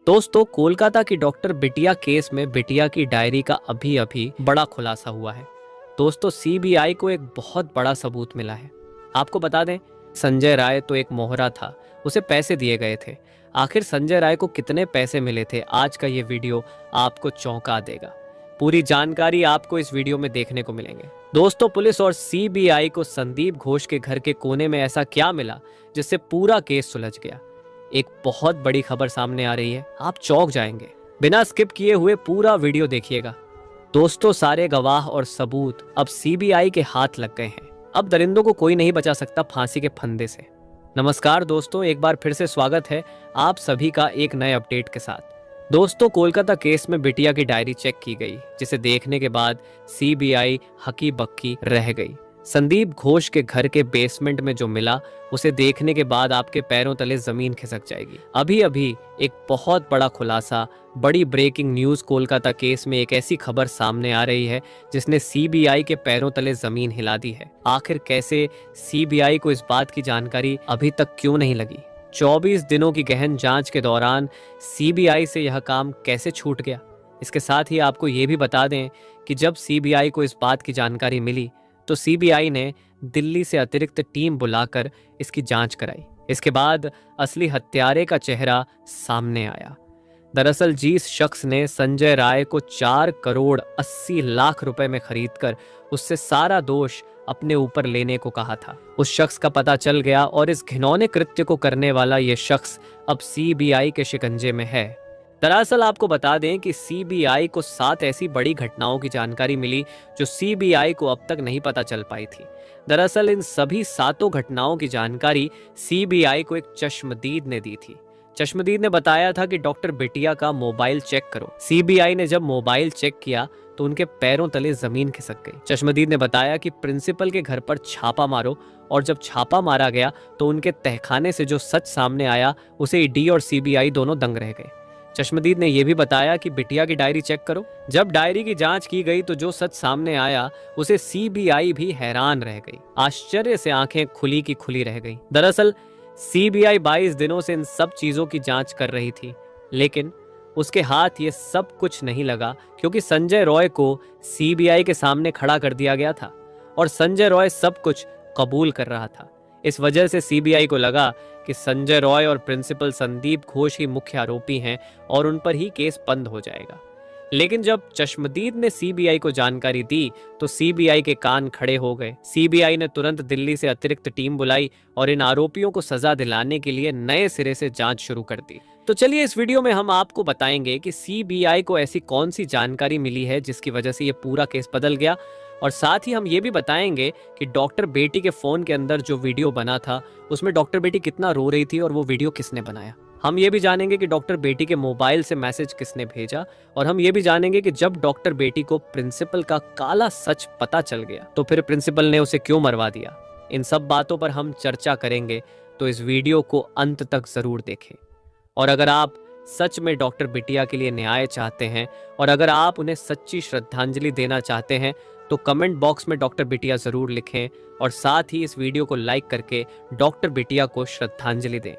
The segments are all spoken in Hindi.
दोस्तों, कोलकाता की डॉक्टर बिटिया केस में बिटिया की डायरी का अभी अभी बड़ा खुलासा हुआ है। दोस्तों, सीबीआई को एक बहुत बड़ा सबूत मिला है। आपको बता दें, संजय राय तो एक मोहरा था, उसे पैसे दिए गए थे। आखिर संजय राय को कितने पैसे मिले थे, आज का ये वीडियो आपको चौंका देगा। पूरी जानकारी आपको इस वीडियो में देखने को मिलेंगे। दोस्तों, पुलिस और सीबीआई को संदीप घोष के घर के कोने में ऐसा क्या मिला जिससे पूरा केस सुलझ गया। एक बहुत बड़ी खबर सामने आ रही है, आप चौंक जाएंगे। बिना स्किप किए हुए पूरा वीडियो देखिएगा। दोस्तों, सारे गवाह और सबूत अब सीबीआई के हाथ लग गए हैं। अब दरिंदों को कोई नहीं बचा सकता फांसी के फंदे से। नमस्कार दोस्तों, एक बार फिर से स्वागत है आप सभी का एक नए अपडेट के साथ। दोस्तों, कोलकाता केस में बिटिया की डायरी चेक की गई, जिसे देखने के बाद सीबीआई हकी बक्की रह गई। संदीप घोष के घर के बेसमेंट में जो मिला, उसे देखने के बाद आपके पैरों तले जमीन खिसक जाएगी। अभी अभी एक बहुत बड़ा खुलासा, बड़ी ब्रेकिंग न्यूज कोलकाता केस में एक ऐसी खबर सामने आ रही है जिसने सीबीआई के पैरों तले जमीन हिला दी है। आखिर कैसे सीबीआई को इस बात की जानकारी अभी तक क्यों नहीं लगी? 24 दिनों की गहन जांच के दौरान सीबीआई से यह काम कैसे छूट गया? इसके साथ ही आपको ये भी बता दें कि जब सीबीआई को इस बात की जानकारी मिली तो सीबीआई ने दिल्ली से अतिरिक्त टीम बुलाकर इसकी जांच कराई। इसके बाद असली हत्यारे का चेहरा सामने आया। दरअसल जिस शख्स ने संजय राय को 4 करोड़ 80 लाख रुपए में खरीदकर उससे सारा दोष अपने ऊपर लेने को कहा था, उस शख्स का पता चल गया और इस घिनौने कृत्य को करने वाला ये शख्स अब सीबीआई के शिकंजे में है। दरअसल आपको बता दें कि सीबीआई को 7 ऐसी बड़ी घटनाओं की जानकारी मिली जो सीबीआई को अब तक नहीं पता चल पाई थी। दरअसल इन सभी 7 घटनाओं की जानकारी सीबीआई को एक चश्मदीद ने दी थी। चश्मदीद ने बताया था कि डॉक्टर बिटिया का मोबाइल चेक करो। सीबीआई ने जब मोबाइल चेक किया तो उनके पैरों तले जमीन खिसक गई। चश्मदीद ने बताया कि प्रिंसिपल के घर पर छापा मारो, और जब छापा मारा गया तो उनके तहखाने से जो सच सामने आया उसे ईडी और सीबीआई दोनों दंग रह गए। चश्मदीद ने यह भी बताया कि बिटिया की डायरी चेक करो। जब डायरी की जांच की गई तो जो सच सामने आया उसे सीबीआई भी हैरान रह गई। आश्चर्य से आंखें खुली की खुली रह गई। दरअसल सीबीआई 22 दिनों से इन सब चीजों की जांच कर रही थी, लेकिन उसके हाथ ये सब कुछ नहीं लगा, क्योंकि संजय रॉय को सीबीआई के सामने खड़ा कर दिया गया था और संजय रॉय सब कुछ कबूल कर रहा था। इस वजह से सीबीआई को लगा कि संजय रॉय और प्रिंसिपल संदीप घोष ही मुख्य आरोपी हैं और उन पर ही केस बंद हो जाएगा। लेकिन जब चश्मदीद ने सीबीआई को जानकारी दी तो सीबीआई के कान खड़े हो गए। सीबीआई ने तुरंत दिल्ली से अतिरिक्त टीम बुलाई और इन आरोपियों को सजा दिलाने के लिए नए सिरे से जांच शुरू कर दी। तो चलिए, इस वीडियो में हम आपको बताएंगे कि सीबीआई को ऐसी कौन सी जानकारी मिली है जिसकी वजह से ये पूरा केस बदल गया, और साथ ही हम ये भी बताएंगे कि डॉक्टर बेटी के फोन के अंदर जो वीडियो बना था उसमें डॉक्टर बेटी कितना रो रही थी और वो वीडियो किसने बनाया। हम ये भी जानेंगे कि डॉक्टर बेटी के मोबाइल से मैसेज किसने भेजा, और हम ये भी जानेंगे कि जब डॉक्टर बेटी को प्रिंसिपल का काला सच पता चल गया तो फिर प्रिंसिपल ने उसे क्यों मरवा दिया। इन सब बातों पर हम चर्चा करेंगे, तो इस वीडियो को अंत तक जरूर देखें। और अगर आप सच में डॉक्टर बिटिया के लिए न्याय चाहते हैं और अगर आप उन्हें सच्ची श्रद्धांजलि देना चाहते हैं तो कमेंट बॉक्स में डॉक्टर बिटिया जरूर लिखें, और साथ ही इस वीडियो को लाइक करके डॉक्टर बिटिया को श्रद्धांजलि दें।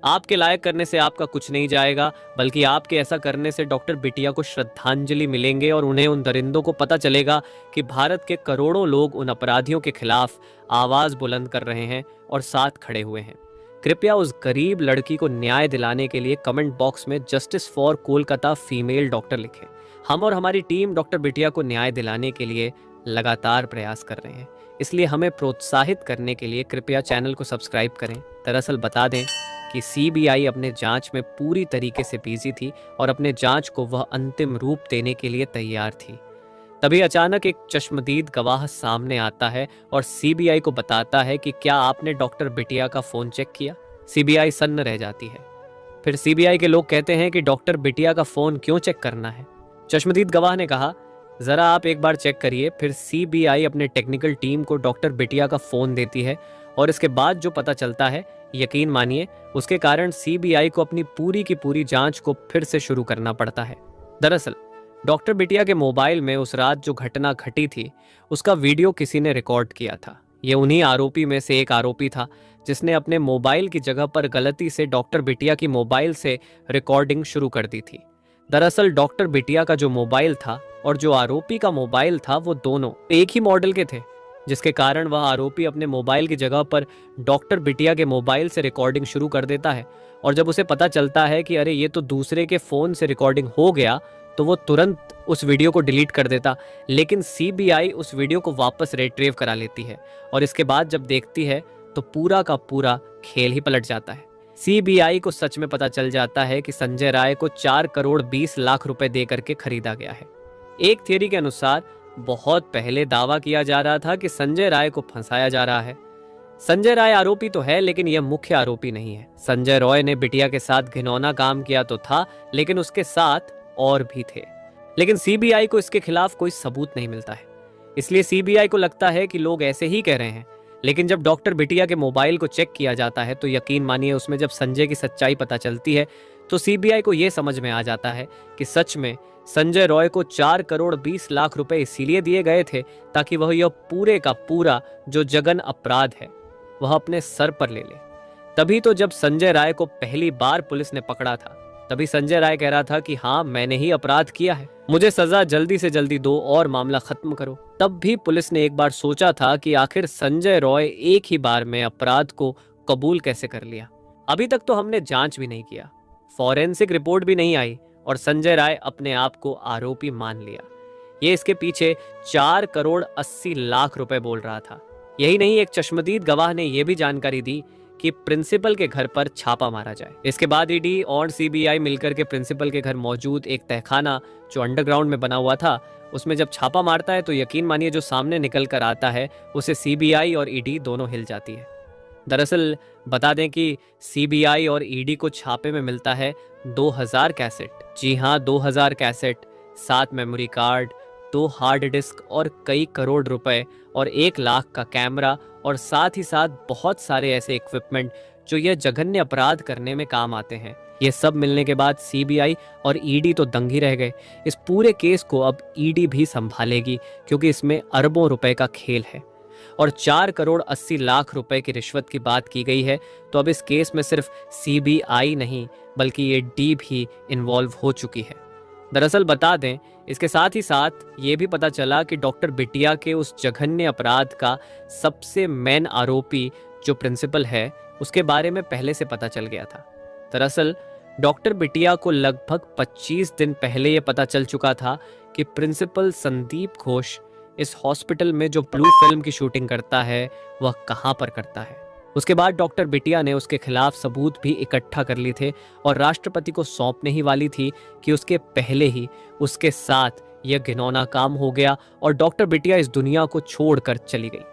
आपके लायक करने से आपका कुछ नहीं जाएगा, बल्कि आपके ऐसा करने से डॉक्टर बिटिया को श्रद्धांजलि मिलेंगे और उन्हें, उन दरिंदों को पता चलेगा कि भारत के करोड़ों लोग उन अपराधियों के खिलाफ आवाज बुलंद कर रहे हैं और साथ खड़े हुए हैं। कृपया उस गरीब लड़की को न्याय दिलाने के लिए कमेंट बॉक्स में justice for Kolkata female doctor लिखें। हम और हमारी टीम डॉक्टर बिटिया को न्याय दिलाने के लिए लगातार प्रयास कर रहे हैं, इसलिए हमें प्रोत्साहित करने के लिए कृपया चैनल को सब्सक्राइब करें। दरअसल बता दें कि सीबीआई अपने जांच में पूरी तरीके से बिजी थी और अपने जांच को वह अंतिम रूप देने के लिए तैयार थी। तभी अचानक एक चश्मदीद गवाह सामने आता है और सीबीआई को बताता है कि क्या आपने डॉक्टर बिटिया का फोन चेक किया। सीबीआई सन्न रह जाती है। फिर सीबीआई के लोग कहते हैं कि डॉक्टर बिटिया का फोन क्यों चेक करना है। चश्मदीद गवाह ने कहा, जरा आप एक बार चेक करिए। फिर सीबीआई अपने टेक्निकल टीम को डॉक्टर बिटिया का फोन देती है और इसके बाद जो पता चलता है, यकीन मानिए, उसके कारण सीबीआई को अपनी पूरी की पूरी जांच को फिर से शुरू करना पड़ता है। दरअसल डॉक्टर बिटिया के मोबाइल में उस रात जो घटना घटी थी उसका वीडियो किसी ने रिकॉर्ड किया था। ये उन्हीं आरोपी में से एक आरोपी था जिसने अपने मोबाइल की जगह पर गलती से डॉक्टर बिटिया की मोबाइल से रिकॉर्डिंग शुरू कर दी थी। दरअसल डॉक्टर बिटिया का जो मोबाइल था और जो आरोपी का मोबाइल था वो दोनों एक ही मॉडल के थे, जिसके कारण वह आरोपी अपने मोबाइल की जगह पर डॉक्टर बिटिया के मोबाइल से रिकॉर्डिंग शुरू कर देता है। और जब उसे पता चलता है कि अरे ये तो दूसरे के फोन से रिकॉर्डिंग हो गया, तो वो तुरंत उस वीडियो को डिलीट कर देता। लेकिन सीबीआई उस वीडियो को वापस रिट्रीव करा लेती है और इसके बाद जब देखती है तो पूरा का पूरा खेल ही पलट जाता है। सीबीआई को सच में पता चल जाता है कि संजय राय को 4 करोड़ 20 लाख रुपए दे करके खरीदा गया है। एक थियरी के अनुसार बहुत पहले दावा किया जा रहा था कि संजय राय को फंसाया जा रहा है। संजय राय आरोपी तो है, लेकिन यह मुख्य आरोपी नहीं है। संजय रॉय ने बिटिया के साथ घिनौना काम किया तो था, लेकिन उसके साथ और भी थे। लेकिन सीबीआई को इसके खिलाफ कोई सबूत नहीं मिलता है, इसलिए सीबीआई को लगता है कि लोग ऐसे ही कह रहे हैं। लेकिन जब डॉक्टर बिटिया के मोबाइल को चेक किया जाता है तो यकीन मानिए उसमें जब संजय की सच्चाई पता चलती है तो सीबीआई को यह समझ में आ जाता है कि सच में संजय रॉय को 4 करोड़ 20 लाख रुपए इसीलिए दिए गए थे ताकि वह यह पूरे का पूरा जो जघन्य अपराध है वह अपने सर पर ले ले। तभी तो जब संजय राय को पहली बार पुलिस ने पकड़ा था तभी संजय राय कह रहा था कि हाँ, मैंने ही अपराध किया है, मुझे सजा जल्दी से जल्दी दो और मामला खत्म करो। तब भी पुलिस ने एक बार सोचा था कि आखिर संजय रॉय एक ही बार में अपराध को कबूल कैसे कर लिया। अभी तक तो हमने जांच भी नहीं किया, फॉरेंसिक रिपोर्ट भी नहीं आई और संजय राय अपने आप को आरोपी मान लिया। ये इसके पीछे 4 करोड़ 80 लाख रुपए बोल रहा था। यही नहीं, एक चश्मदीद गवाह ने यह भी जानकारी दी कि प्रिंसिपल के घर पर छापा मारा जाए। इसके बाद ईडी और सीबीआई मिलकर के प्रिंसिपल के घर मौजूद एक तहखाना जो अंडरग्राउंड में बना हुआ था उसमें जब छापा मारता है तो यकीन मानिए जो सामने निकल कर आता है उसे सीबीआई और ईडी दोनों हिल जाती है। दरअसल बता दें कि सीबीआई और ईडी को छापे में मिलता है 2000 कैसेट। जी हाँ, 2000 cassette, 7 memory card, 2 hard disk और कई करोड़ रुपए और 1 लाख का कैमरा और साथ ही साथ बहुत सारे ऐसे इक्विपमेंट जो यह जघन्य अपराध करने में काम आते हैं। ये सब मिलने के बाद सीबीआई और ईडी तो दंग ही रह गए। इस पूरे केस को अब ईडी भी संभालेगी क्योंकि इसमें अरबों रुपए का खेल है और 4 करोड़ 80 लाख रुपए की रिश्वत की बात की गई है। तो अब इस केस में सिर्फ सीबीआई नहीं बल्कि ईडी भी इन्वॉल्व हो चुकी है। दरअसल बता दें, इसके साथ ही साथ ये भी पता चला कि डॉक्टर बिटिया के उस जघन्य अपराध का सबसे मेन आरोपी जो प्रिंसिपल है उसके बारे में पहले से पता चल गया था। दरअसल डॉक्टर बिटिया को लगभग 25 दिन पहले यह पता चल चुका था कि प्रिंसिपल संदीप घोष इस हॉस्पिटल में जो ब्लू फिल्म की शूटिंग करता है वह कहां पर करता है। उसके बाद डॉक्टर बिटिया ने उसके खिलाफ सबूत भी इकट्ठा कर लिए थे और राष्ट्रपति को सौंपने ही वाली थी कि उसके पहले ही उसके साथ यह घिनौना काम हो गया और डॉक्टर बिटिया इस दुनिया को छोड़कर चली गई।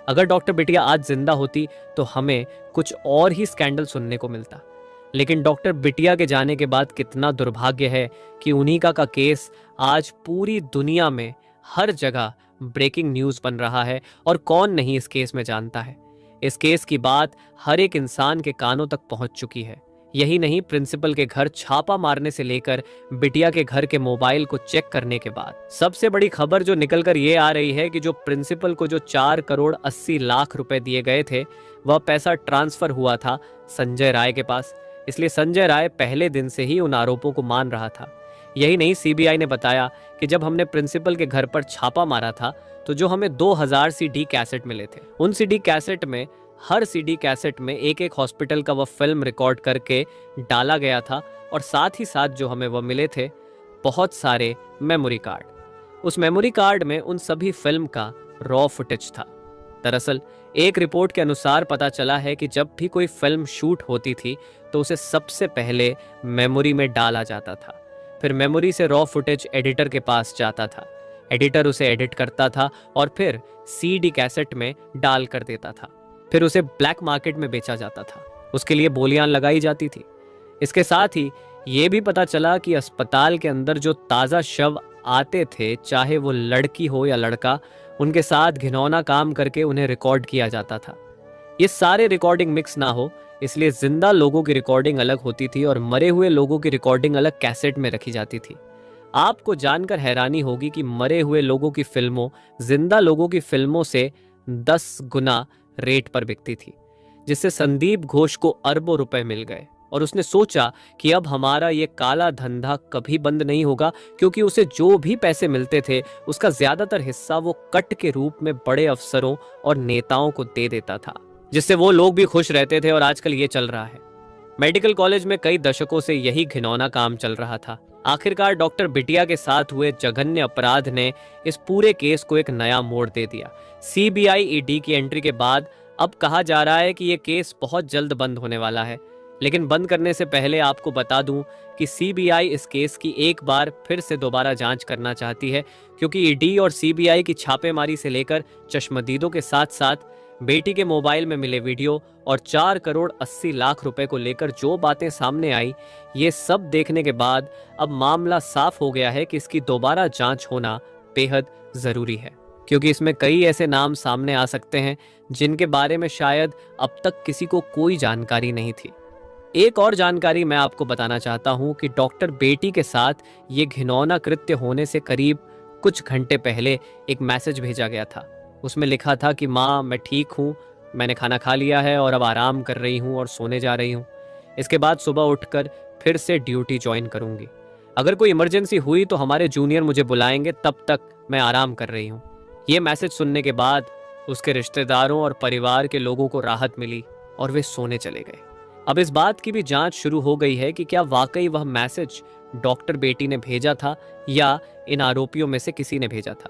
अगर डॉक्टर बिटिया आज जिंदा होती तो हमें कुछ और ही स्कैंडल सुनने को मिलता। लेकिन डॉक्टर बिटिया के जाने के बाद कितना दुर्भाग्य है कि उन्हीं का केस आज पूरी दुनिया में हर जगह ब्रेकिंग न्यूज बन रहा है और कौन नहीं इस केस में जानता है। इस केस की बात हर एक इंसान के कानों तक पहुंच चुकी है। यही नहीं, प्रिंसिपल के घर छापा मारने से लेकर बिटिया के घर के मोबाइल को चेक करने के बाद सबसे बड़ी खबर जो निकलकर ये आ रही है कि जो प्रिंसिपल को जो 4 करोड़ 80 लाख रुपए दिए गए थे वह पैसा ट्रांसफर हुआ था संजय राय के पास। इसलिए संजय राय पहले दिन से ही उन आरोपों को मान रहा था। यही नहीं, सीबीआई ने बताया कि जब हमने प्रिंसिपल के घर पर छापा मारा था तो जो हमें 2000 सीडी कैसेट मिले थे, उन सीडी कैसेट में हर सीडी कैसेट में एक एक हॉस्पिटल का वह फिल्म रिकॉर्ड करके डाला गया था और साथ ही साथ जो हमें वह मिले थे बहुत सारे मेमोरी कार्ड। उस मेमोरी कार्ड में उन सभी फिल्म का रॉ फुटेज था। दरअसल एक रिपोर्ट के अनुसार पता चला है कि जब भी कोई फिल्म शूट होती थी तो उसे सबसे पहले मेमोरी में डाला जाता था, फिर मेमोरी से रॉ फुटेज एडिटर के पास जाता था, एडिटर उसे एडिट करता था और फिर सीडी कैसेट में डाल कर देता था, फिर उसे ब्लैक मार्केट में बेचा जाता था, उसके लिए बोलियां लगाई जाती थी। इसके साथ ही ये भी पता चला कि अस्पताल के अंदर जो ताज़ा शव आते थे, चाहे वो लड़की हो या लड़का, उनके साथ घिनौना काम करके उन्हें रिकॉर्ड किया जाता था। ये सारे रिकॉर्डिंग मिक्स ना हो इसलिए जिंदा लोगों की रिकॉर्डिंग अलग होती थी और मरे हुए लोगों की रिकॉर्डिंग अलग कैसेट में रखी जाती थी। आपको जानकर हैरानी होगी कि मरे हुए लोगों की फिल्मों जिंदा लोगों की फिल्मों से 10 गुना रेट पर बिकती थी, जिससे संदीप घोष को अरबों रुपए मिल गए और उसने सोचा कि अब हमारा ये काला धंधा कभी बंद नहीं होगा, क्योंकि उसे जो भी पैसे मिलते थे उसका ज्यादातर हिस्सा वो कट के रूप में बड़े अफसरों और नेताओं को दे देता था, जिससे वो लोग भी खुश रहते थे। और आजकल ये चल रहा है। मेडिकल कॉलेज में कई दशकों से यही घिनौना काम चल रहा था। आखिरकार डॉक्टर बिटिया के साथ हुए जघन्य अपराध ने इस पूरे केस को एक नया मोड़ दे दिया। सीबीआई ईडी की एंट्री के बाद अब कहा जा रहा है कि यह केस बहुत जल्द बंद होने वाला है। लेकिन बंद करने से पहले आपको बता दूं कि सीबीआई इस केस की एक बार फिर से दोबारा जांच करना चाहती है, क्योंकि ईडी और सीबीआई की छापेमारी से लेकर चश्मदीदों के साथ साथ बेटी के मोबाइल में मिले वीडियो और 4 करोड़ 80 लाख रुपए को लेकर जो बातें सामने आई, ये सब देखने के बाद अब मामला साफ हो गया है कि इसकी दोबारा जांच होना बेहद जरूरी है, क्योंकि इसमें कई ऐसे नाम सामने आ सकते हैं जिनके बारे में शायद अब तक किसी को कोई जानकारी नहीं थी। एक और जानकारी मैं आपको बताना चाहता हूं कि डॉक्टर बेटी के साथ ये घिनौना कृत्य होने से करीब कुछ घंटे पहले एक मैसेज भेजा गया था। उसमें लिखा था कि माँ, मैं ठीक हूँ, मैंने खाना खा लिया है और अब आराम कर रही हूँ और सोने जा रही हूँ। इसके बाद सुबह उठकर फिर से ड्यूटी ज्वाइन करूँगी। अगर कोई इमरजेंसी हुई तो हमारे जूनियर मुझे बुलाएंगे, तब तक मैं आराम कर रही हूँ। ये मैसेज सुनने के बाद उसके रिश्तेदारों और परिवार के लोगों को राहत मिली और वे सोने चले गए। अब इस बात की भी जांच शुरू हो गई है कि क्या वाकई वह मैसेज डॉक्टर बेटी ने भेजा था या इन आरोपियों में से किसी ने भेजा था।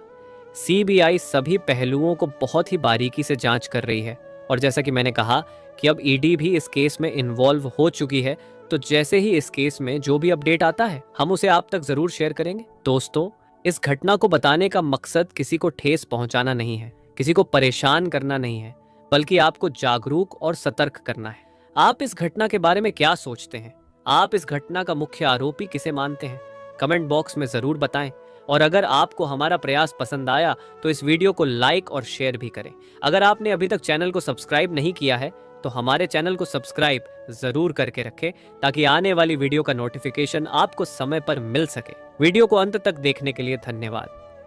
सीबीआई सभी पहलुओं को बहुत ही बारीकी से जांच कर रही है और जैसा कि मैंने कहा कि अब ईडी भी इस केस में इन्वॉल्व हो चुकी है, तो जैसे ही इस केस में जो भी अपडेट आता है हम उसे आप तक जरूर शेयर करेंगे। दोस्तों, इस घटना को बताने का मकसद किसी को ठेस पहुंचाना नहीं है, किसी को परेशान करना नहीं है, बल्कि आपको जागरूक और सतर्क करना है। आप इस घटना के बारे में क्या सोचते हैं? आप इस घटना का मुख्य आरोपी किसे मानते हैं? कमेंट बॉक्स में जरूर बताएं। और अगर आपको हमारा प्रयास पसंद आया तो इस वीडियो को लाइक और शेयर भी करें। अगर आपने अभी तक चैनल को सब्सक्राइब नहीं किया है तो हमारे चैनल को सब्सक्राइब जरूर करके रखें, ताकि आने वाली वीडियो का नोटिफिकेशन आपको समय पर मिल सके। वीडियो को अंत तक देखने के लिए धन्यवाद।